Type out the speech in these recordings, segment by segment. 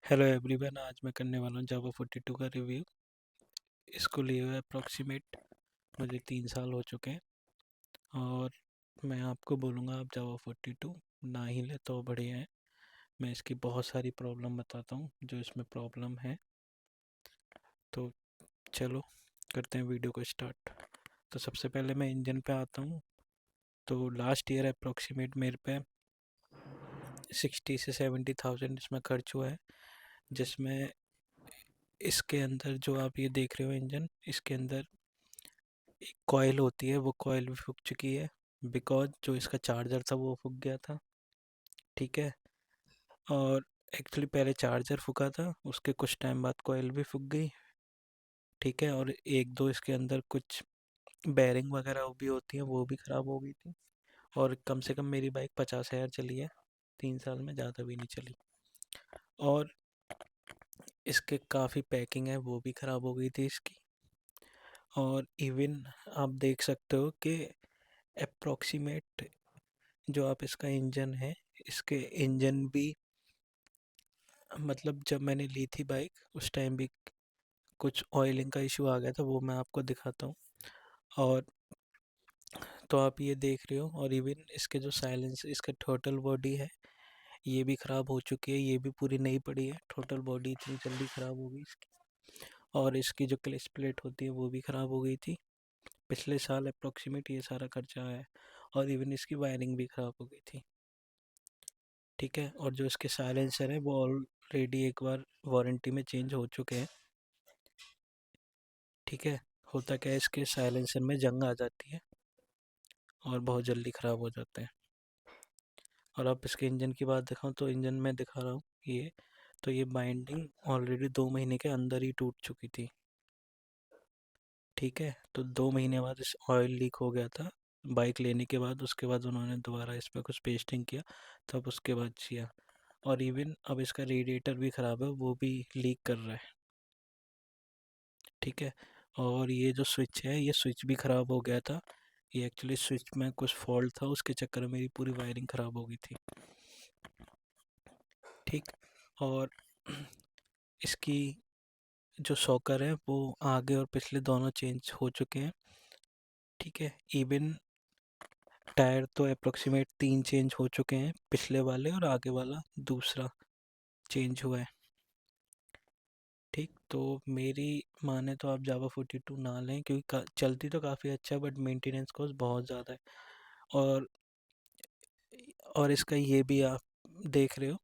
Hello everyone. आज मैं करने वाला हूँ जावा 42 का रिव्यू। इसको लिए हुए अप्रॉक्सीमेट मुझे 3 साल हो चुके हैं और मैं आपको बोलूँगा आप जावा 42 ना ही ले तो बढ़िया है। मैं इसकी बहुत सारी प्रॉब्लम बताता हूँ जो इसमें प्रॉब्लम है। तो चलो करते हैं वीडियो को स्टार्ट। तो सबसे पहले मैं इंजन पे आता हूँ। तो लास्ट ईयर अप्रॉक्सीमेट मेरे पे 60 से 70 थाउजेंड इसमें खर्च हुआ है, जिसमें इसके अंदर जो आप ये देख रहे हो इंजन, इसके अंदर एक कॉयल होती है, वो कॉयल भी फूक चुकी है बिकॉज जो इसका चार्जर था वो फूक गया था। ठीक है। और एक्चुअली पहले चार्जर फूका था, उसके कुछ टाइम बाद कॉयल भी फूक गई। ठीक है। और एक दो इसके अंदर कुछ बेरिंग वगैरह भी होती हैं, वो भी ख़राब हो गई थी। और कम से कम मेरी बाइक 50,000 चली है 3 साल में, ज़्यादा भी नहीं चली। और इसके काफ़ी पैकिंग है वो भी ख़राब हो गई थी इसकी। और इवन आप देख सकते हो कि अप्रॉक्सीमेट जो आप इसका इंजन है, इसके इंजन भी मतलब जब मैंने ली थी बाइक उस टाइम भी कुछ ऑयलिंग का इशू आ गया था, वो मैं आपको दिखाता हूँ। और तो आप ये देख रहे हो। और इवन इसके जो साइलेंस, इसका टोटल बॉडी है ये भी ख़राब हो चुकी है, ये भी पूरी नई पड़ी है। टोटल बॉडी इतनी जल्दी ख़राब हो गई इसकी। और इसकी जो क्लच प्लेट होती है वो भी ख़राब हो गई थी। पिछले साल अप्रॉक्सीमेट ये सारा खर्चा है। और इवन इसकी वायरिंग भी ख़राब हो गई थी। ठीक है। और जो इसके साइलेंसर है वो ऑलरेडी एक बार वारंटी में चेंज हो चुके हैं। ठीक है। होता क्या है, इसके साइलेंसर में जंग आ जाती है और बहुत जल्दी ख़राब हो जाते हैं। और अब इसके इंजन की बात दिखाऊं तो इंजन में दिखा रहा हूँ ये। तो ये बाइंडिंग ऑलरेडी 2 महीने के अंदर ही टूट चुकी थी। ठीक है। तो 2 महीने बाद इस ऑयल लीक हो गया था बाइक लेने के बाद। उसके बाद उन्होंने दोबारा इस पर कुछ पेस्टिंग किया, तब उसके बाद किया। और इवन अब इसका रेडिएटर भी ख़राब है, वो भी लीक कर रहा है। ठीक है। और ये जो स्विच है, ये स्विच भी ख़राब हो गया था। ये एक्चुअली स्विच में कुछ फॉल्ट था, उसके चक्कर में मेरी पूरी वायरिंग ख़राब हो गई थी। ठीक। और इसकी जो सॉकर है वो आगे और पिछले दोनों चेंज हो चुके हैं। ठीक है। इवन टायर तो अप्रोक्सीमेट 3 चेंज हो चुके हैं, पिछले वाले और आगे वाला दूसरा चेंज हुआ है। ठीक। तो मेरी माने तो आप जावा 42 ना लें, क्योंकि चलती तो काफ़ी अच्छा है बट मेंटेनेंस कॉस्ट बहुत ज़्यादा है। और इसका ये भी आप देख रहे हो,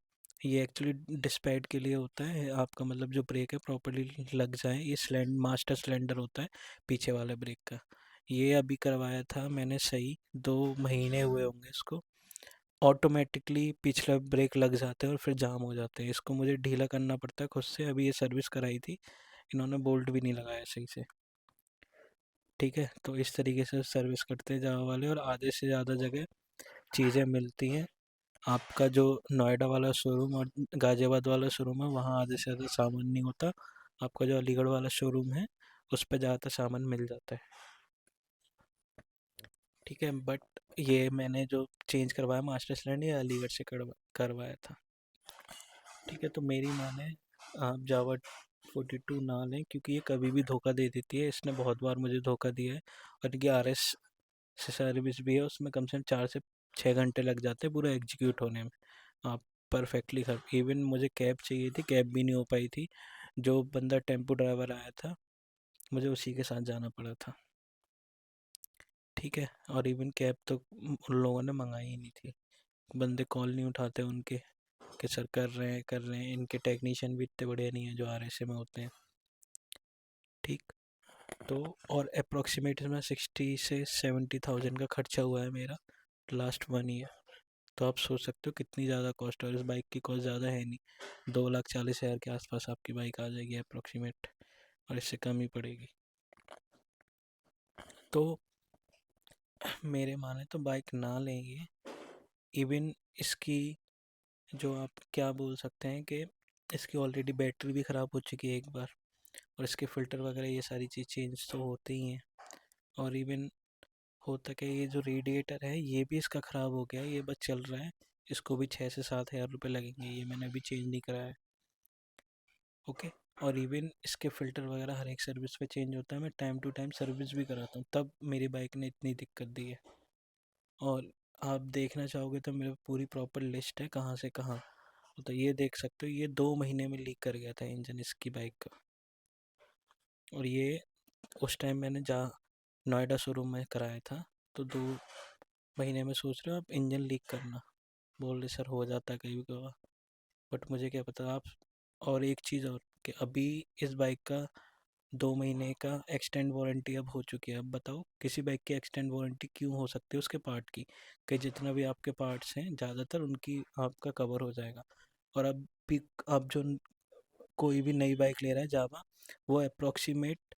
ये एक्चुअली डिस्पैड के लिए होता है। आपका मतलब जो ब्रेक है प्रॉपरली लग जाए, ये मास्टर सिलेंडर होता है पीछे वाले ब्रेक का। ये अभी करवाया था मैंने, सही 2 महीने हुए होंगे इसको। ऑटोमेटिकली पिछला ब्रेक लग जाते हैं और फिर जाम हो जाते हैं, इसको मुझे ढीला करना पड़ता है खुद से। अभी ये सर्विस कराई थी, इन्होंने बोल्ट भी नहीं लगाया सही से। ठीक है। तो इस तरीके से सर्विस करते हैं जावा वाले। और आधे से ज़्यादा जगह चीज़ें मिलती हैं। आपका जो नोएडा वाला शोरूम और गाज़ियाबाद वाला शोरूम है, वहाँ आधे से ज़्यादा सामान नहीं होता। आपका जो अलीगढ़ वाला शोरूम है उस पर ज़्यादातर सामान मिल जाता है। ठीक है। बट ये मैंने जो चेंज करवाया मास्टर सिलेंडर, ये अलीगढ़ से करवाया था। ठीक है। तो मेरी माने आप जावा 42 ना लें, क्योंकि ये कभी भी धोखा दे देती है। इसने बहुत बार मुझे धोखा दिया है। और इनकी RS से सर्विस भी है, उसमें कम से कम 4 से 6 घंटे लग जाते हैं पूरा एग्जीक्यूट होने में। आप परफेक्टली कर, इवन मुझे कैब चाहिए थी, कैब भी नहीं हो पाई थी। जो बंदा टेम्पो ड्राइवर आया था मुझे उसी के साथ जाना पड़ा था। ठीक है। और इवन कैब तो उन लोगों ने मंगाई ही नहीं थी। बंदे कॉल नहीं उठाते उनके कि सर कर रहे हैं। इनके टेक्नीशियन भी इतने बढ़िया नहीं है जो RSA में होते हैं। ठीक। तो और अप्रोक्सीमेट में 60 से 70 थाउजेंड का खर्चा हुआ है मेरा लास्ट 1 ईयर। तो आप सोच सकते हो कितनी ज़्यादा कॉस्ट है। और इस बाइक की कॉस्ट ज़्यादा है नहीं, 2,40,000 के आसपास आपकी बाइक आ जाएगी अप्रोक्सीमेट, और इससे कम ही पड़ेगी। तो मेरे माने तो बाइक ना लेंगे। इवन इसकी जो आप क्या बोल सकते हैं कि इसकी ऑलरेडी बैटरी भी ख़राब हो चुकी है एक बार। और इसके फ़िल्टर वगैरह ये सारी चीज़ चेंज तो होते ही हैं। और इवन होता क्या है, ये जो रेडिएटर है ये भी इसका ख़राब हो गया है, ये बस चल रहा है। इसको भी 6 से 7 हज़ार रुपये लगेंगे, ये मैंने अभी चेंज नहीं कराया है। ओके। और इवन इसके फ़िल्टर वगैरह हर एक सर्विस पे चेंज होता है, मैं टाइम टू टाइम सर्विस भी कराता हूँ, तब मेरी बाइक ने इतनी दिक्कत दी है। और आप देखना चाहोगे तो मेरे पूरी प्रॉपर लिस्ट है कहाँ से कहाँ, तो ये देख सकते हो, ये 2 महीने में लीक कर गया था इंजन इसकी बाइक का। और ये उस टाइम मैंने जहाँ नोएडा शोरूम में कराया था, तो 2 महीने में सोच रहे हो आप इंजन लीक करना, बोल रहे सर हो जाता है कभी कभार, बट मुझे क्या पता आप। और एक चीज़ और, कि अभी इस बाइक का 2 महीने का एक्सटेंड वारंटी अब हो चुकी है। अब बताओ किसी बाइक की एक्सटेंड वारंटी क्यों हो सकती है उसके पार्ट की, कि जितना भी आपके पार्ट्स हैं ज़्यादातर उनकी आपका कवर हो जाएगा। और अब भी अब जो कोई भी नई बाइक ले रहा है जावा, वो अप्रोक्सीमेट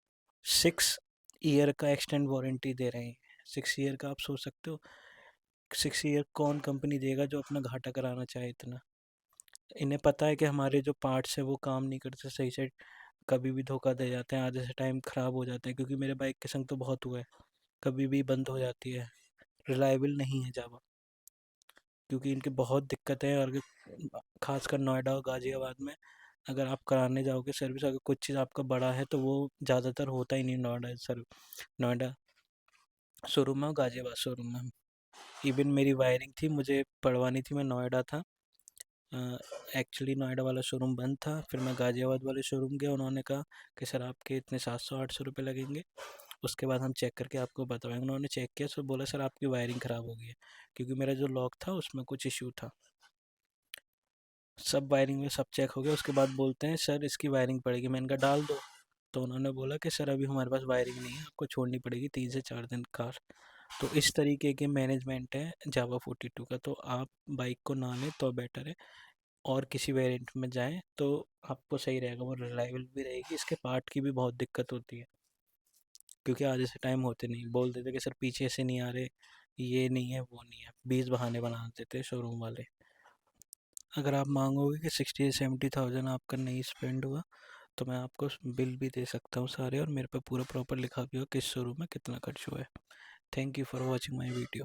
6 ईयर का एक्सटेंड वारंटी दे रहे हैं। 6 ईयर का, आप सोच सकते हो 6 ईयर कौन कंपनी देगा जो अपना घाटा कराना चाहे इतना। इन्हें पता है कि हमारे जो पार्ट्स हैं वो काम नहीं करते सही से, कभी भी धोखा दे जाते हैं, आधे से टाइम ख़राब हो जाते हैं, क्योंकि मेरे बाइक के संग तो बहुत हुआ है, कभी भी बंद हो जाती है। रिलायबल नहीं है जावा, क्योंकि इनकी बहुत दिक्कत है। और खासकर नोएडा और गाज़ियाबाद में अगर आप कराने जाओगे सर्विस, अगर कुछ चीज़ आपका बड़ा है तो वो ज़्यादातर होता ही नहीं नोएडा शोरूम में और गाज़ियाबाद शोरूम में। इवन मेरी वायरिंग थी, मुझे पड़वानी थी, मैं नोएडा था, एक्चुअली नोएडा वाला शोरूम बंद था, फिर मैं गाज़ियाबाद वाले शोरूम गया, उन्होंने कहा कि सर आपके इतने 700-800 रुपये लगेंगे, उसके बाद हम चेक करके आपको बताएंगे। उन्होंने चेक किया तो बोला सर आपकी वायरिंग ख़राब हो गई है, क्योंकि मेरा जो लॉक था उसमें कुछ इशू था। सब वायरिंग में सब चेक हो गया, उसके बाद बोलते हैं सर इसकी वायरिंग पड़ेगी, मैंने कहा डाल दो। तो उन्होंने बोला कि सर अभी हमारे पास वायरिंग नहीं है, आपको छोड़नी पड़ेगी 3 से 4 दिन कार। तो इस तरीके के मैनेजमेंट है जावा 42 का, तो आप बाइक को ना लें तो बेटर है, और किसी वेरिएंट में जाएं तो आपको सही रहेगा, वो रिलायबल भी रहेगी। इसके पार्ट की भी बहुत दिक्कत होती है, क्योंकि आधे से टाइम होते नहीं, बोल देते कि सर पीछे से नहीं आ रहे, ये नहीं है वो नहीं है, 20 बहाने बना देते शोरूम वाले। अगर आप मांगोगे कि 60 से 70 थाउजेंड आपका नहीं स्पेंड हुआ, तो मैं आपको बिल भी दे सकता हूँ सारे, और मेरे पे पूरा प्रॉपर लिखा भी हो किस शोरूम में कितना खर्च हुआ है। Thank you for watching my video.